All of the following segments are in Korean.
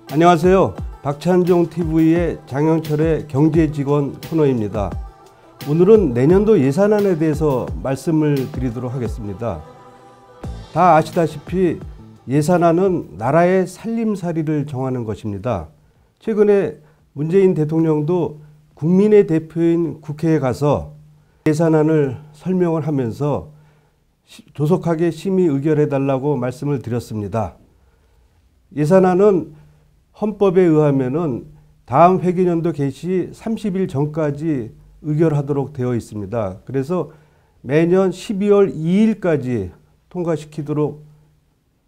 안녕하세요. 박찬종 TV의 장영철의 경제직원 코너입니다. 오늘은 내년도 예산안에 대해서 말씀을 드리도록 하겠습니다. 다 아시다시피 예산안은 나라의 살림살이를 정하는 것입니다. 최근에 문재인 대통령도 국민의 대표인 국회에 가서 예산안을 설명을 하면서 조속하게 심의 의결해달라고 말씀을 드렸습니다. 예산안은 헌법에 의하면은 다음 회계년도 개시 30일 전까지 의결하도록 되어 있습니다. 그래서 매년 12월 2일까지 통과시키도록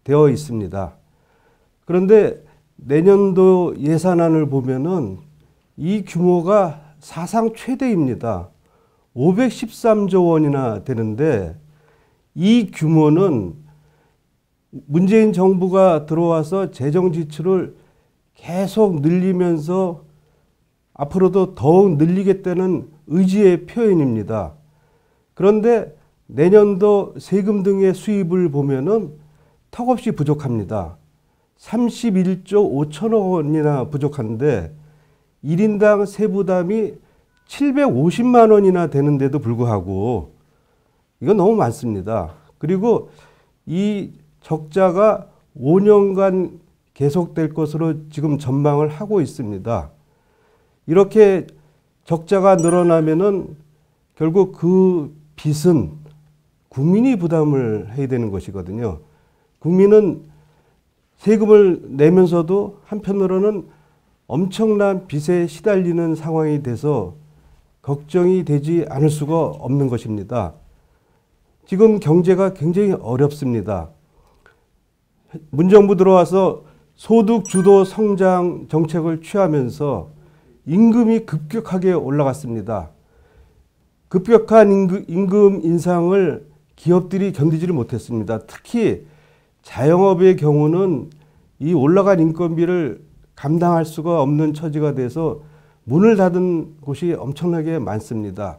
되어 있습니다. 그런데 내년도 예산안을 보면은 이 규모가 사상 최대입니다. 513조 원이나 되는데 이 규모는 문재인 정부가 들어와서 재정 지출을 계속 늘리면서 앞으로도 더욱 늘리겠다는 의지의 표현입니다. 그런데 내년도 세금 등의 수입을 보면은 턱없이 부족합니다. 31조 5천억 원이나 부족한데 1인당 세부담이 750만 원이나 되는데도 불구하고 이건 너무 많습니다. 그리고 이 적자가 5년간 계속될 것으로 지금 전망을 하고 있습니다. 이렇게 적자가 늘어나면은 결국 그 빚은 국민이 부담을 해야 되는 것이거든요. 국민은 세금을 내면서도 한편으로는 엄청난 빚에 시달리는 상황이 돼서 걱정이 되지 않을 수가 없는 것입니다. 지금 경제가 굉장히 어렵습니다. 문정부 들어와서 소득 주도 성장 정책을 취하면서 임금이 급격하게 올라갔습니다. 급격한 임금 인상을 기업들이 견디지를 못했습니다. 특히 자영업의 경우는 이 올라간 인건비를 감당할 수가 없는 처지가 돼서 문을 닫은 곳이 엄청나게 많습니다.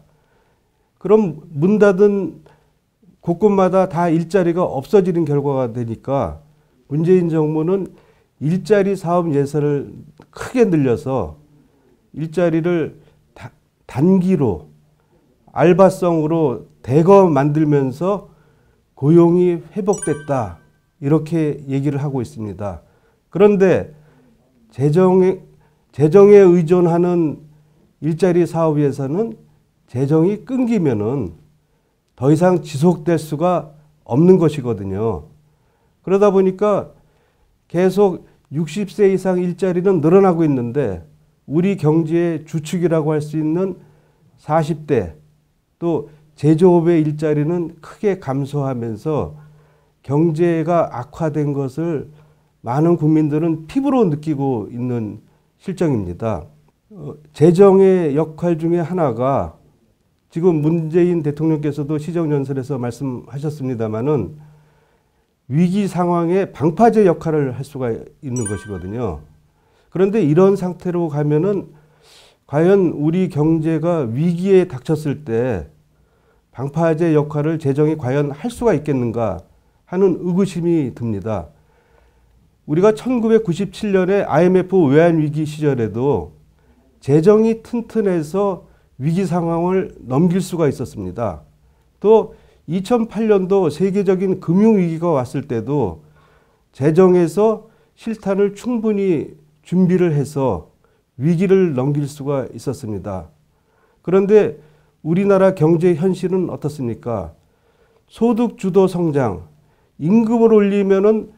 그럼 문 닫은 곳곳마다 다 일자리가 없어지는 결과가 되니까 문재인 정부는 일자리 사업 예산을 크게 늘려서 일자리를 단기로 알바성으로 대거 만들면서 고용이 회복됐다 이렇게 얘기를 하고 있습니다. 그런데 재정에 의존하는 일자리 사업 예산은 재정이 끊기면은 더 이상 지속될 수가 없는 것이거든요. 그러다 보니까 계속 60세 이상 일자리는 늘어나고 있는데 우리 경제의 주축이라고 할 수 있는 40대 또 제조업의 일자리는 크게 감소하면서 경제가 악화된 것을 많은 국민들은 피부로 느끼고 있는 실정입니다. 재정의 역할 중에 하나가 지금 문재인 대통령께서도 시정연설에서 말씀하셨습니다마는 위기 상황에 방파제 역할을 할 수가 있는 것이거든요. 그런데 이런 상태로 가면은 과연 우리 경제가 위기에 닥쳤을 때 방파제 역할을 재정이 과연 할 수가 있겠는가 하는 의구심이 듭니다. 우리가 1997년에 IMF 외환위기 시절에도 재정이 튼튼해서 위기 상황을 넘길 수가 있었습니다. 또 2008년도 세계적인 금융위기가 왔을 때도 재정에서 실탄을 충분히 준비를 해서 위기를 넘길 수가 있었습니다. 그런데 우리나라 경제 현실은 어떻습니까? 소득 주도 성장, 임금을 올리면은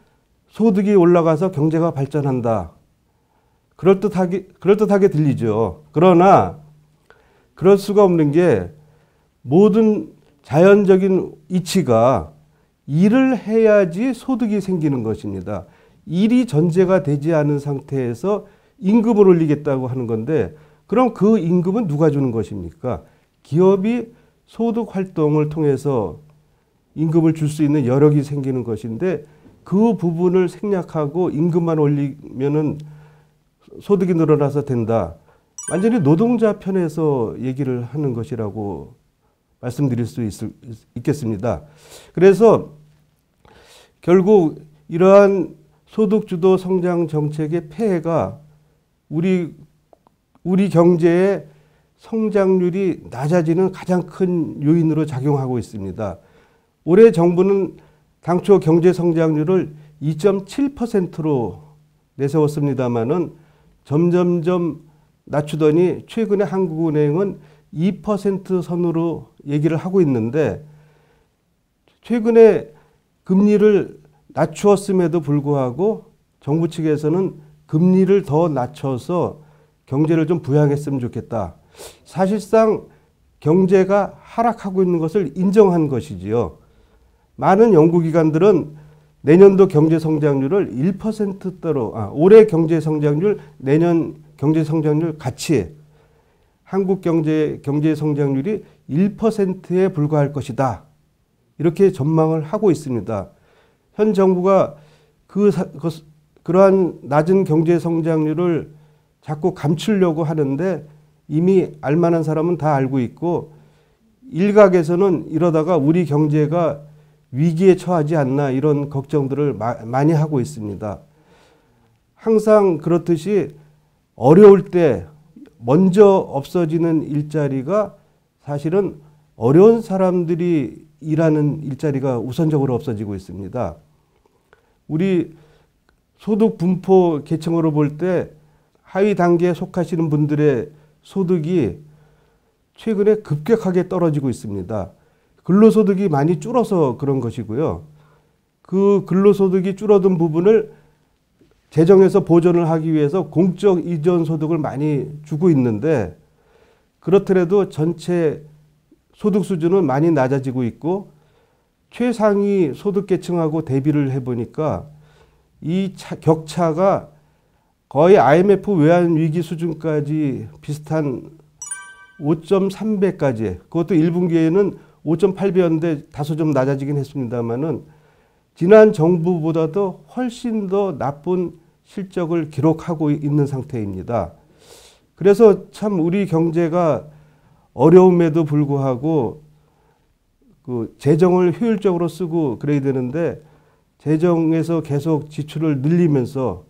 소득이 올라가서 경제가 발전한다. 그럴듯하게 들리죠. 그러나 그럴 수가 없는 게 모든 자연적인 이치가 일을 해야지 소득이 생기는 것입니다. 일이 전제가 되지 않은 상태에서 임금을 올리겠다고 하는 건데 그럼 그 임금은 누가 주는 것입니까? 기업이 소득 활동을 통해서 임금을 줄 수 있는 여력이 생기는 것인데 그 부분을 생략하고 임금만 올리면은 소득이 늘어나서 된다. 완전히 노동자 편에서 얘기를 하는 것이라고 말씀드릴 수 있겠습니다. 그래서 결국 이러한 소득주도 성장 정책의 폐해가 우리 경제의 성장률이 낮아지는 가장 큰 요인으로 작용하고 있습니다. 올해 정부는 당초 경제 성장률을 2.7%로 내세웠습니다마는 점점점 낮추더니 최근에 한국은행은 2% 선으로 얘기를 하고 있는데, 최근에 금리를 낮추었음에도 불구하고 정부 측에서는 금리를 더 낮춰서 경제를 좀 부양했으면 좋겠다. 사실상 경제가 하락하고 있는 것을 인정한 것이지요. 많은 연구기관들은 내년도 경제 성장률을 1%대로, 올해 경제 성장률, 내년 경제 성장률 같이 한국 경제 성장률이 1%에 불과할 것이다. 이렇게 전망을 하고 있습니다. 현 정부가 그러한 낮은 경제 성장률을 자꾸 감추려고 하는데, 이미 알만한 사람은 다 알고 있고, 일각에서는 이러다가 우리 경제가 위기에 처하지 않나 이런 걱정들을 많이 하고 있습니다. 항상 그렇듯이 어려울 때 먼저 없어지는 일자리가 사실은 어려운 사람들이 일하는 일자리가 우선적으로 없어지고 있습니다. 우리 소득 분포 계층으로 볼 때 하위 단계에 속하시는 분들의 소득이 최근에 급격하게 떨어지고 있습니다. 근로소득이 많이 줄어서 그런 것이고요. 그 근로소득이 줄어든 부분을 재정에서 보전을 하기 위해서 공적 이전 소득을 많이 주고 있는데, 그렇더라도 전체 소득 수준은 많이 낮아지고 있고, 최상위 소득 계층하고 대비를 해보니까 이 격차가 거의 IMF 외환위기 수준까지 비슷한 5.3배까지, 그것도 1분기에는 5.8배였는데 다소 좀 낮아지긴 했습니다만은 지난 정부보다도 훨씬 더 나쁜 실적을 기록하고 있는 상태입니다. 그래서 참 우리 경제가 어려움에도 불구하고 그 재정을 효율적으로 쓰고 그래야 되는데, 재정에서 계속 지출을 늘리면서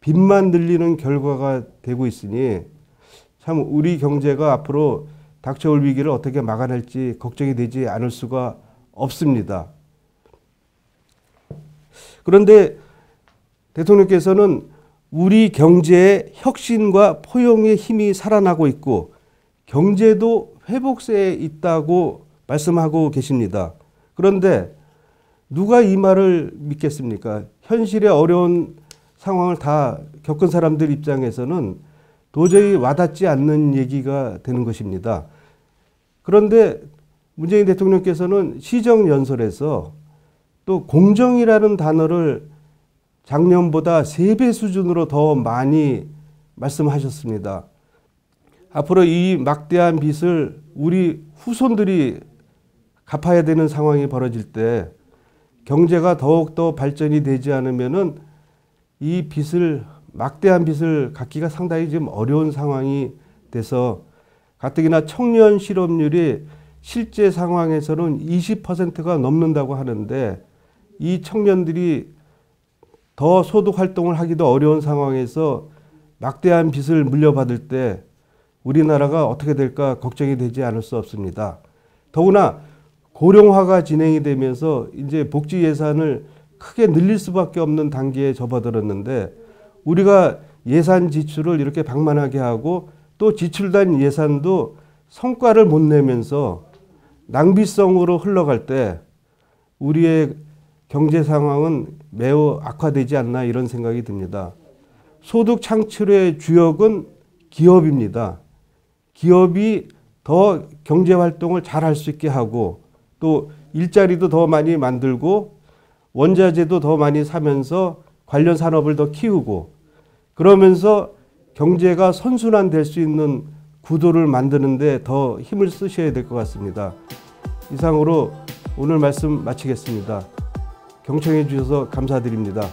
빚만 늘리는 결과가 되고 있으니 참 우리 경제가 앞으로 닥쳐올 위기를 어떻게 막아낼지 걱정이 되지 않을 수가 없습니다. 그런데 대통령께서는 우리 경제의 혁신과 포용의 힘이 살아나고 있고 경제도 회복세에 있다고 말씀하고 계십니다. 그런데 누가 이 말을 믿겠습니까? 현실의 어려운 상황을 다 겪은 사람들 입장에서는 도저히 와닿지 않는 얘기가 되는 것입니다. 그런데 문재인 대통령께서는 시정연설에서 또 공정이라는 단어를 작년보다 3배 수준으로 더 많이 말씀하셨습니다. 앞으로 이 막대한 빚을 우리 후손들이 갚아야 되는 상황이 벌어질 때 경제가 더욱더 발전이 되지 않으면은 이 빚을, 막대한 빚을 갚기가 상당히 지금 어려운 상황이 돼서 가뜩이나 청년 실업률이 실제 상황에서는 20%가 넘는다고 하는데, 이 청년들이 더 소득 활동을 하기도 어려운 상황에서 막대한 빚을 물려받을 때 우리나라가 어떻게 될까 걱정이 되지 않을 수 없습니다. 더구나 고령화가 진행이 되면서 이제 복지 예산을 크게 늘릴 수밖에 없는 단계에 접어들었는데, 우리가 예산 지출을 이렇게 방만하게 하고 또 지출된 예산도 성과를 못 내면서 낭비성으로 흘러갈 때 우리의 경제 상황은 매우 악화되지 않나 이런 생각이 듭니다. 소득 창출의 주역은 기업입니다. 기업이 더 경제 활동을 잘 할 수 있게 하고 또 일자리도 더 많이 만들고 원자재도 더 많이 사면서 관련 산업을 더 키우고, 그러면서 경제가 선순환될 수 있는 구도를 만드는 데 더 힘을 쓰셔야 될 것 같습니다. 이상으로 오늘 말씀 마치겠습니다. 경청해 주셔서 감사드립니다.